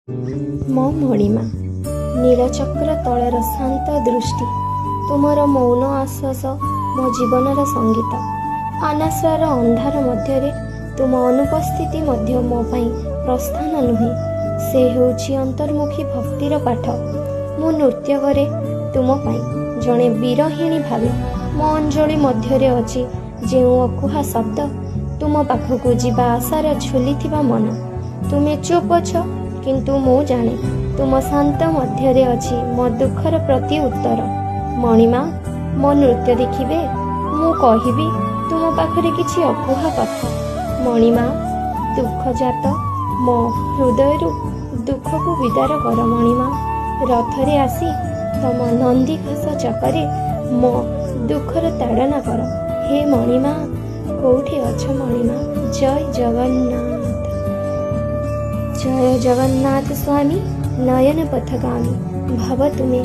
ମୋ ମଣିମା ନୀଳଚକ୍ର ତଳର ଶାନ୍ତ ଦୃଷ୍ଟି, ତୁମର ମୌନ ଆଶ୍ୱାସ ମୋ ଜୀବନର ସଙ୍ଗୀତ। ଅନାଶ୍ୱାର ଅନ୍ଧାର ମଧ୍ୟରେ ତୁମ ଅନୁପସ୍ଥିତି ମଧ୍ୟ ମୋ ପାଇଁ ପ୍ରସ୍ଥାନ ନୁହେଁ, ସେ ହେଉଛି ଅନ୍ତର୍ମୁଖୀ ଭକ୍ତିର ପାଠ। ମୁଁ ନୃତ୍ୟ କରେ ତୁମ ପାଇଁ, ଜଣେ ବିରହିଣୀ ଭାବେ। ମୋ ଅଞ୍ଜଳି ମଧ୍ୟରେ ଅଛି ଯେଉଁ ଅକୁହା ଶବ୍ଦ, ତୁମ ପାଖକୁ ଯିବା ଆଶାର ଝୁଲିଥିବା ମନ। ତୁମେ ଚୁପ୍ ଅଛ, କିନ୍ତୁ ମୁଁ ଜାଣେ ତୁମ ଶାନ୍ତ ମଧ୍ୟରେ ଅଛି ମୋ ଦୁଃଖର ପ୍ରତି ଉତ୍ତର। ମଣିମା, ମୋ ନୃତ୍ୟ ଦେଖିବେ? ମୁଁ କହିବି ତୁମ ପାଖରେ କିଛି ଅକୁହା କଥା। ମଣିମା, ଦୁଃଖଜାତ ମୋ ହୃଦୟରୁ ଦୁଃଖକୁ ବିଦାର କର। ମଣିମା, ରଥରେ ଆସି ତମ ନନ୍ଦିଘୋଷ ଚକରେ ମୋ ଦୁଃଖର ତାଡ଼ନା କର। ହେ ମଣିମା, କୋଉଠି ଅଛ ମଣିମା? ଜୟ ଜଗନ୍ନାଥ। ଜୟ ଜଗନ୍ନାଥ ସ୍ୱାମୀ ନୟନ ପଥଗାମୀ। ଭବ ତୁମେ